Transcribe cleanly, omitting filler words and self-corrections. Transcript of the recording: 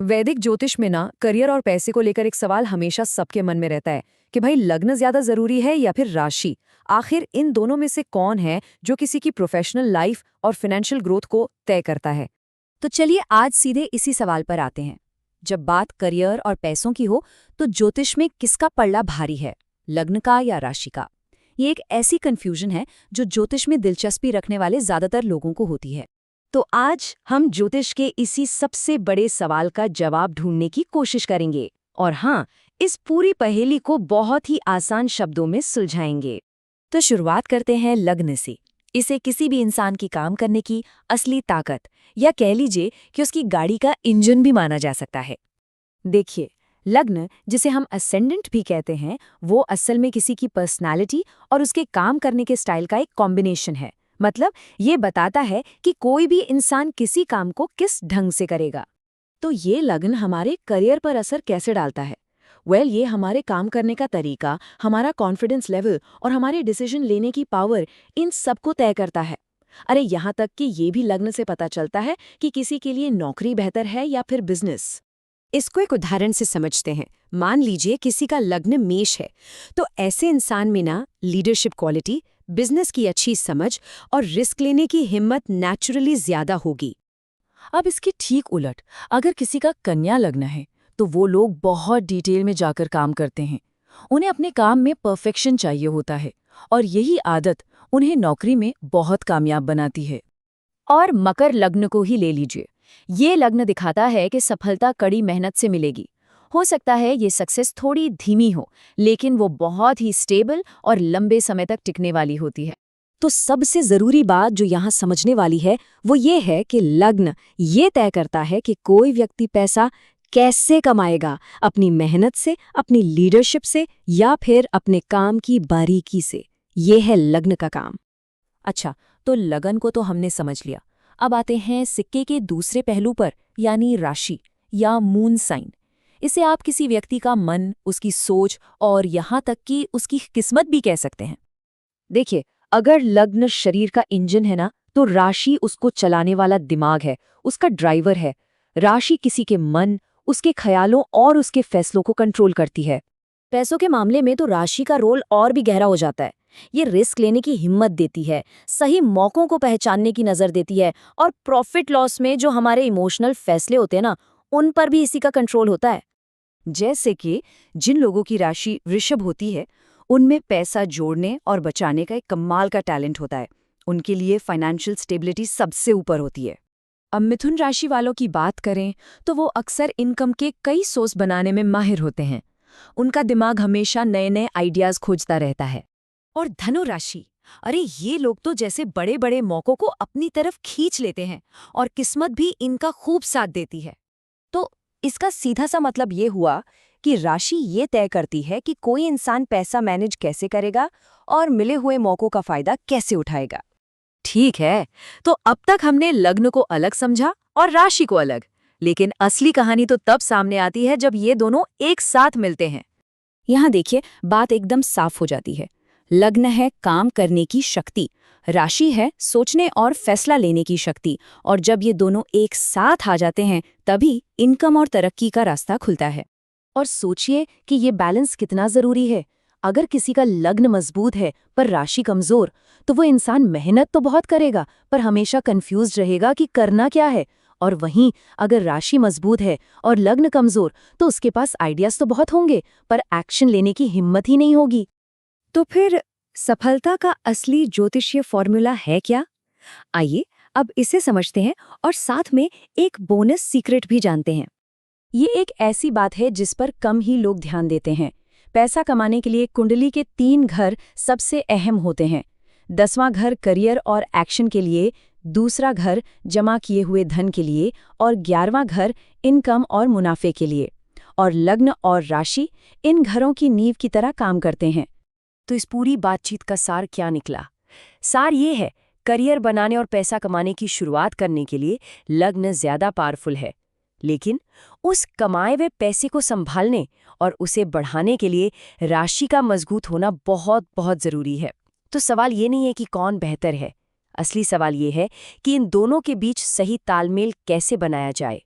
वैदिक ज्योतिष में ना करियर और पैसे को लेकर एक सवाल हमेशा सबके मन में रहता है कि भाई लग्न ज्यादा जरूरी है या फिर राशि। आखिर इन दोनों में से कौन है जो किसी की प्रोफेशनल लाइफ और फाइनेंशियल ग्रोथ को तय करता है। तो चलिए आज सीधे इसी सवाल पर आते हैं। जब बात करियर और पैसों की हो तो ज्योतिष में किसका पलड़ा भारी है, लग्न का या राशि का? ये एक ऐसी कंफ्यूजन है जो ज्योतिष में दिलचस्पी रखने वाले ज्यादातर लोगों को होती है। तो आज हम ज्योतिष के इसी सबसे बड़े सवाल का जवाब ढूंढने की कोशिश करेंगे और हाँ, इस पूरी पहेली को बहुत ही आसान शब्दों में सुलझाएंगे। तो शुरुआत करते हैं लग्न से। इसे किसी भी इंसान की काम करने की असली ताकत या कह लीजिए कि उसकी गाड़ी का इंजन भी माना जा सकता है। देखिए, लग्न जिसे हम असेंडेंट भी कहते हैं, वो असल में किसी की पर्सनालिटी और उसके काम करने के स्टाइल का एक कॉम्बिनेशन है। मतलब ये बताता है कि कोई भी इंसान किसी काम को किस ढंग से करेगा। तो ये लग्न हमारे करियर पर असर कैसे डालता है? ये हमारे काम करने का तरीका, हमारा कॉन्फिडेंस लेवल और हमारे डिसीजन लेने की पावर, इन सबको तय करता है। अरे यहाँ तक कि ये भी लग्न से पता चलता है कि किसी के लिए नौकरी बेहतर है या फिर बिजनेस। इसको एक उदाहरण से समझते हैं। मान लीजिए किसी का लग्न मेष है, तो ऐसे इंसान में ना लीडरशिप क्वालिटी, बिजनेस की अच्छी समझ और रिस्क लेने की हिम्मत नेचुरली ज्यादा होगी। अब इसके ठीक उलट, अगर किसी का कन्या लग्न है तो वो लोग बहुत डिटेल में जाकर काम करते हैं। उन्हें अपने काम में परफेक्शन चाहिए होता है और यही आदत उन्हें नौकरी में बहुत कामयाब बनाती है। और मकर लग्न को ही ले लीजिए। ये लग्न दिखाता है कि सफलता कड़ी मेहनत से मिलेगी। हो सकता है ये सक्सेस थोड़ी धीमी हो, लेकिन वो बहुत ही स्टेबल और लंबे समय तक टिकने वाली होती है। तो सबसे जरूरी बात जो यहाँ समझने वाली है वो ये है कि लग्न ये तय करता है कि कोई व्यक्ति पैसा कैसे कमाएगा, अपनी मेहनत से, अपनी लीडरशिप से या फिर अपने काम की बारीकी से। ये है लग्न का काम। अच्छा, तो लगन को तो हमने समझ लिया। अब आते हैं सिक्के के दूसरे पहलू पर, यानी राशि या मून साइन। इसे आप किसी व्यक्ति का मन, उसकी सोच और यहाँ तक कि उसकी किस्मत भी कह सकते हैं। देखिए, अगर लग्न शरीर का इंजन है ना, तो राशि उसको चलाने वाला दिमाग है, उसका ड्राइवर है। राशि किसी के मन, उसके ख्यालों और उसके फैसलों को कंट्रोल करती है। पैसों के मामले में तो राशि का रोल और भी गहरा हो जाता है। ये रिस्क लेने की हिम्मत देती है, सही मौकों को पहचानने की नज़र देती है और प्रॉफिट लॉस में जो हमारे इमोशनल फैसले होते हैं ना, उन पर भी इसी का कंट्रोल होता है। जैसे कि जिन लोगों की राशि वृषभ होती है, उनमें पैसा जोड़ने और बचाने का एक कमाल का टैलेंट होता है। उनके लिए फाइनेंशियल स्टेबिलिटी सबसे ऊपर होती है। अब मिथुन राशि वालों की बात करें तो वो अक्सर इनकम के कई सोर्स बनाने में माहिर होते हैं। उनका दिमाग हमेशा नए नए आइडियाज खोजता रहता है। और धनु राशि, अरे ये लोग तो जैसे बड़े बड़े मौकों को अपनी तरफ खींच लेते हैं और किस्मत भी इनका खूब साथ देती है। तो इसका सीधा सा मतलब ये हुआ कि राशि ये तय करती है कि कोई इंसान पैसा मैनेज कैसे करेगा और मिले हुए मौकों का फायदा कैसे उठाएगा। ठीक है, तो अब तक हमने लग्न को अलग समझा और राशि को अलग, लेकिन असली कहानी तो तब सामने आती है जब ये दोनों एक साथ मिलते हैं। यहाँ देखिए, बात एकदम साफ हो जाती है। लग्न है काम करने की शक्ति, राशि है सोचने और फैसला लेने की शक्ति, और जब ये दोनों एक साथ आ जाते हैं तभी इनकम और तरक्की का रास्ता खुलता है। और सोचिए कि ये बैलेंस कितना जरूरी है। अगर किसी का लग्न मजबूत है पर राशि कमजोर, तो वो इंसान मेहनत तो बहुत करेगा पर हमेशा कंफ्यूज रहेगा कि करना क्या है। और वहीं अगर राशि मजबूत है और लग्न कमजोर, तो उसके पास आइडियाज तो बहुत होंगे पर एक्शन लेने की हिम्मत ही नहीं होगी। तो फिर सफलता का असली ज्योतिषीय फॉर्मूला है क्या? आइए अब इसे समझते हैं और साथ में एक बोनस सीक्रेट भी जानते हैं। ये एक ऐसी बात है जिस पर कम ही लोग ध्यान देते हैं। पैसा कमाने के लिए कुंडली के 3 घर सबसे अहम होते हैं। 10वां घर करियर और एक्शन के लिए, दूसरा घर जमा किए हुए धन के लिए और 11वां घर इनकम और मुनाफे के लिए। और लग्न और राशि इन घरों की नींव की तरह काम करते हैं। तो इस पूरी बातचीत का सार क्या निकला? सार ये है, करियर बनाने और पैसा कमाने की शुरुआत करने के लिए लग्न ज्यादा पावरफुल है, लेकिन उस कमाए हुए पैसे को संभालने और उसे बढ़ाने के लिए राशि का मजबूत होना बहुत बहुत जरूरी है। तो सवाल ये नहीं है कि कौन बेहतर है, असली सवाल ये है कि इन दोनों के बीच सही तालमेल कैसे बनाया जाए।